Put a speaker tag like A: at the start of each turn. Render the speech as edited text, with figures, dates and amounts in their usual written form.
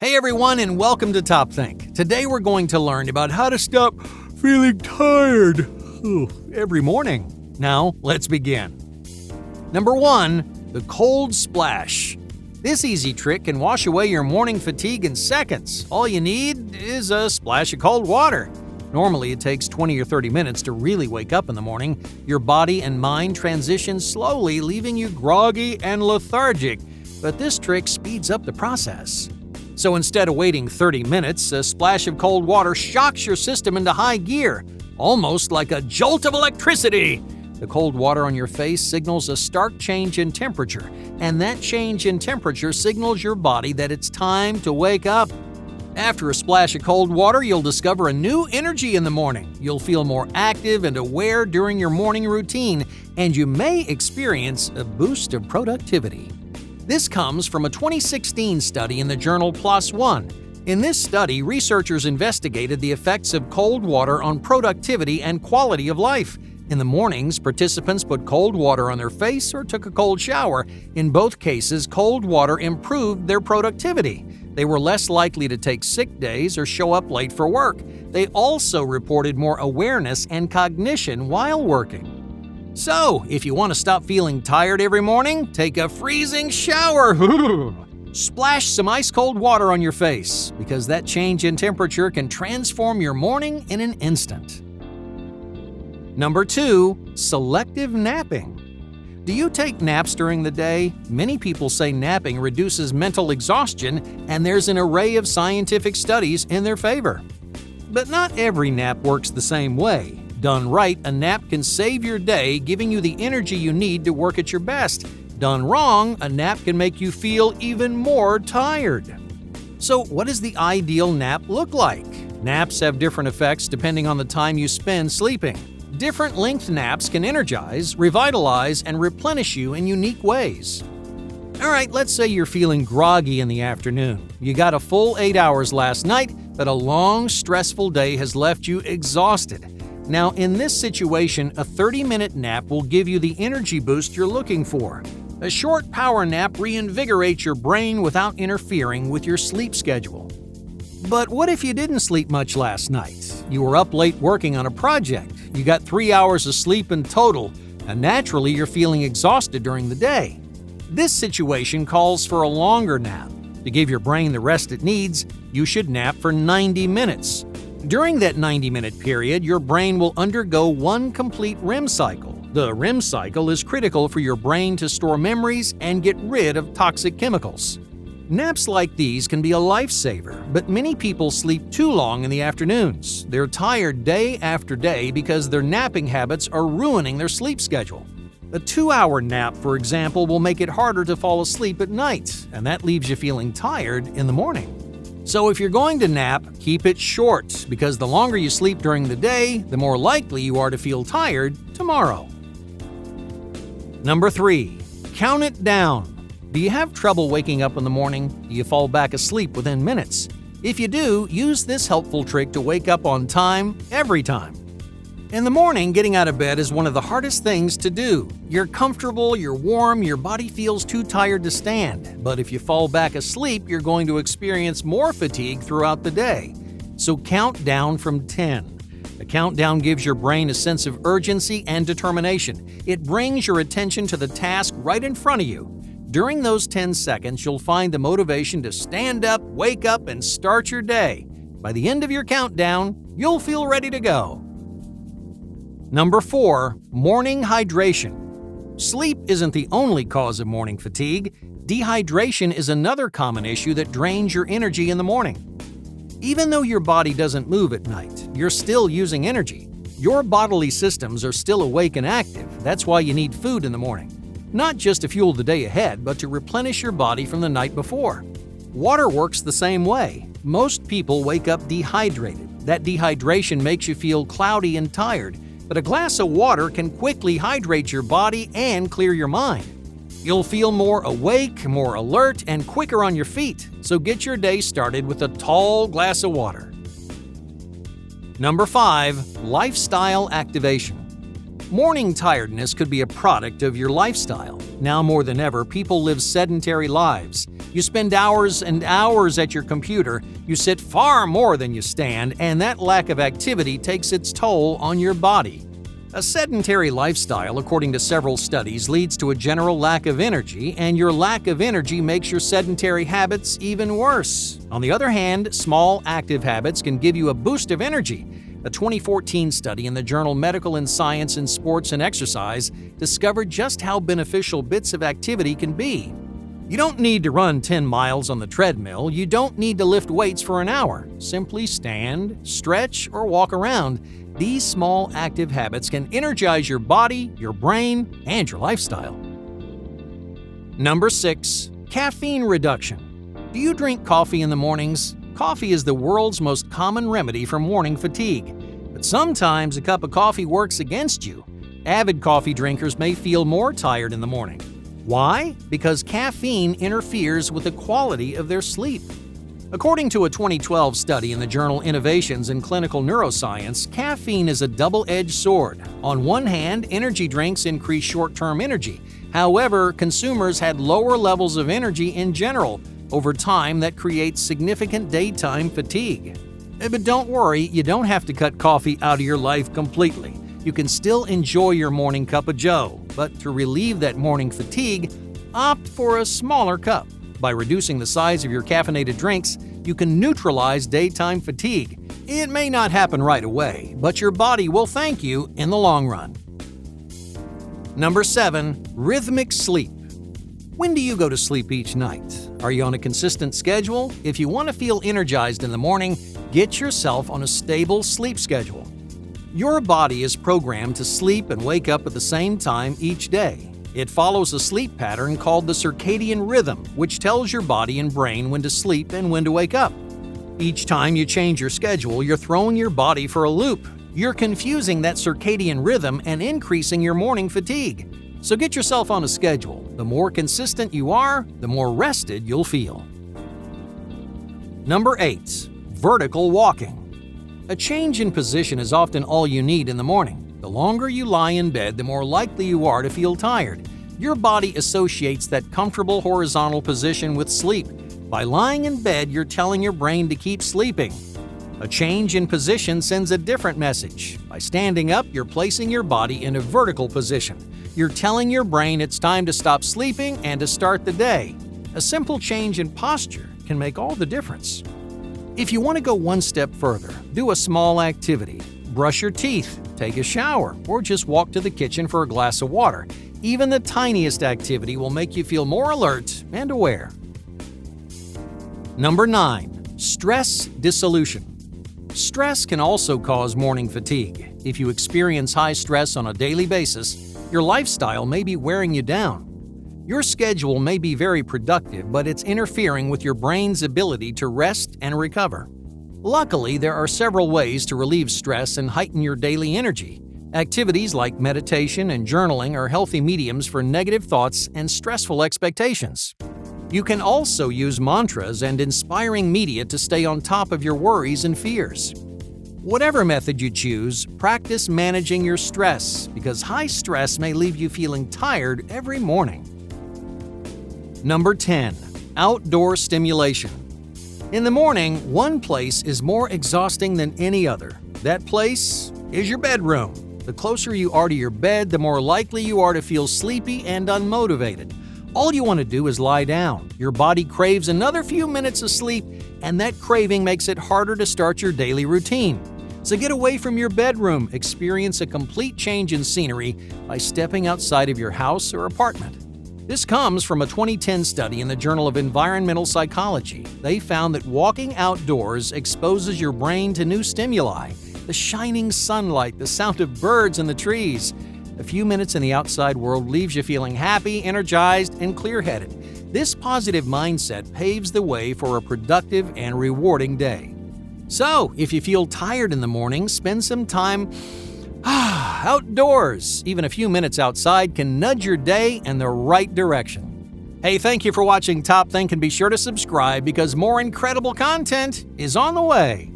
A: Hey everyone, and welcome to Top Think. Today we're going to learn about how to stop feeling tired every morning. Now, let's begin. Number 1, the cold splash. This easy trick can wash away your morning fatigue in seconds. All you need is a splash of cold water. Normally, it takes 20 or 30 minutes to really wake up in the morning. Your body and mind transition slowly, leaving you groggy and lethargic. But this trick speeds up the process. So instead of waiting 30 minutes, a splash of cold water shocks your system into high gear, almost like a jolt of electricity. The cold water on your face signals a stark change in temperature, and that change in temperature signals your body that it's time to wake up. After a splash of cold water, you'll discover a new energy in the morning. You'll feel more active and aware during your morning routine, and you may experience a boost of productivity. This comes from a 2016 study in the journal PLOS ONE. In this study, researchers investigated the effects of cold water on productivity and quality of life. In the mornings, participants put cold water on their face or took a cold shower. In both cases, cold water improved their productivity. They were less likely to take sick days or show up late for work. They also reported more awareness and cognition while working. So, if you want to stop feeling tired every morning, take a freezing shower. Splash some ice-cold water on your face, because that change in temperature can transform your morning in an instant. Number 2, selective napping. Do you take naps during the day? Many people say napping reduces mental exhaustion, and there's an array of scientific studies in their favor. But not every nap works the same way. Done right, a nap can save your day, giving you the energy you need to work at your best. Done wrong, a nap can make you feel even more tired. So, what does the ideal nap look like? Naps have different effects depending on the time you spend sleeping. Different length naps can energize, revitalize, and replenish you in unique ways. Alright, let's say you're feeling groggy in the afternoon. You got a full 8 hours last night, but a long, stressful day has left you exhausted. Now, in this situation, a 30-minute nap will give you the energy boost you're looking for. A short power nap reinvigorates your brain without interfering with your sleep schedule. But what if you didn't sleep much last night? You were up late working on a project. You got 3 hours of sleep in total, and naturally you're feeling exhausted during the day. This situation calls for a longer nap. To give your brain the rest it needs, you should nap for 90 minutes. During that 90-minute period, your brain will undergo one complete REM cycle. The REM cycle is critical for your brain to store memories and get rid of toxic chemicals. Naps like these can be a lifesaver, but many people sleep too long in the afternoons. They're tired day after day because their napping habits are ruining their sleep schedule. A 2-hour nap, for example, will make it harder to fall asleep at night, and that leaves you feeling tired in the morning. So if you're going to nap, keep it short, because the longer you sleep during the day, the more likely you are to feel tired tomorrow. Number 3, count it down. Do you have trouble waking up in the morning? Do you fall back asleep within minutes? If you do, use this helpful trick to wake up on time every time. In the morning, getting out of bed is one of the hardest things to do. You're comfortable, you're warm, your body feels too tired to stand. But if you fall back asleep, you're going to experience more fatigue throughout the day. So count down from 10. The countdown gives your brain a sense of urgency and determination. It brings your attention to the task right in front of you. During those 10 seconds, you'll find the motivation to stand up, wake up, and start your day. By the end of your countdown, you'll feel ready to go. Number 4, morning hydration. Sleep isn't the only cause of morning fatigue. Dehydration is another common issue that drains your energy in the morning. Even though your body doesn't move at night, you're still using energy. Your bodily systems are still awake and active. That's why you need food in the morning. Not just to fuel the day ahead, but to replenish your body from the night before. Water works the same way. Most people wake up dehydrated. That dehydration makes you feel cloudy and tired. But a glass of water can quickly hydrate your body and clear your mind. You'll feel more awake, more alert, and quicker on your feet, so get your day started with a tall glass of water. Number 5, lifestyle activation. Morning tiredness could be a product of your lifestyle. Now more than ever, people live sedentary lives. You spend hours and hours at your computer, you sit far more than you stand, and that lack of activity takes its toll on your body. A sedentary lifestyle, according to several studies, leads to a general lack of energy, and your lack of energy makes your sedentary habits even worse. On the other hand, small, active habits can give you a boost of energy. A 2014 study in the journal Medical and Science in Sports and Exercise discovered just how beneficial bits of activity can be. You don't need to run 10 miles on the treadmill. You don't need to lift weights for an hour. Simply stand, stretch, or walk around. These small, active habits can energize your body, your brain, and your lifestyle. Number 6. Caffeine reduction. Do you drink coffee in the mornings? Coffee is the world's most common remedy for morning fatigue. But sometimes a cup of coffee works against you. Avid coffee drinkers may feel more tired in the morning. Why? Because caffeine interferes with the quality of their sleep. According to a 2012 study in the journal Innovations in Clinical Neuroscience, caffeine is a double-edged sword. On one hand, energy drinks increase short-term energy. However, consumers had lower levels of energy in general. Over time, that creates significant daytime fatigue. But don't worry, you don't have to cut coffee out of your life completely. You can still enjoy your morning cup of joe, but to relieve that morning fatigue, opt for a smaller cup. By reducing the size of your caffeinated drinks, you can neutralize daytime fatigue. It may not happen right away, but your body will thank you in the long run. Number 7. Rhythmic sleep. When do you go to sleep each night? Are you on a consistent schedule? If you want to feel energized in the morning, get yourself on a stable sleep schedule. Your body is programmed to sleep and wake up at the same time each day. It follows a sleep pattern called the circadian rhythm, which tells your body and brain when to sleep and when to wake up. Each time you change your schedule, you're throwing your body for a loop. You're confusing that circadian rhythm and increasing your morning fatigue. So get yourself on a schedule. The more consistent you are, the more rested you'll feel. Number 8. Vertical walking. A change in position is often all you need in the morning. The longer you lie in bed, the more likely you are to feel tired. Your body associates that comfortable horizontal position with sleep. By lying in bed, you're telling your brain to keep sleeping. A change in position sends a different message. By standing up, you're placing your body in a vertical position. You're telling your brain it's time to stop sleeping and to start the day. A simple change in posture can make all the difference. If you want to go one step further, do a small activity. Brush your teeth, take a shower, or just walk to the kitchen for a glass of water. Even the tiniest activity will make you feel more alert and aware. Number 9. Stress dissolution. Stress can also cause morning fatigue. If you experience high stress on a daily basis, your lifestyle may be wearing you down. Your schedule may be very productive, but it's interfering with your brain's ability to rest and recover. Luckily, there are several ways to relieve stress and heighten your daily energy. Activities like meditation and journaling are healthy mediums for negative thoughts and stressful expectations. You can also use mantras and inspiring media to stay on top of your worries and fears. Whatever method you choose, practice managing your stress, because high stress may leave you feeling tired every morning. Number 10. Outdoor stimulation. In the morning, one place is more exhausting than any other. That place is your bedroom. The closer you are to your bed, the more likely you are to feel sleepy and unmotivated. All you want to do is lie down. Your body craves another few minutes of sleep, and that craving makes it harder to start your daily routine. So get away from your bedroom. Experience a complete change in scenery by stepping outside of your house or apartment. This comes from a 2010 study in the Journal of Environmental Psychology. They found that walking outdoors exposes your brain to new stimuli, the shining sunlight, the sound of birds in the trees. A few minutes in the outside world leaves you feeling happy, energized, and clear-headed. This positive mindset paves the way for a productive and rewarding day. So, if you feel tired in the morning, spend some time outdoors. Even a few minutes outside can nudge your day in the right direction. Hey, thank you for watching Top Think, and be sure to subscribe because more incredible content is on the way.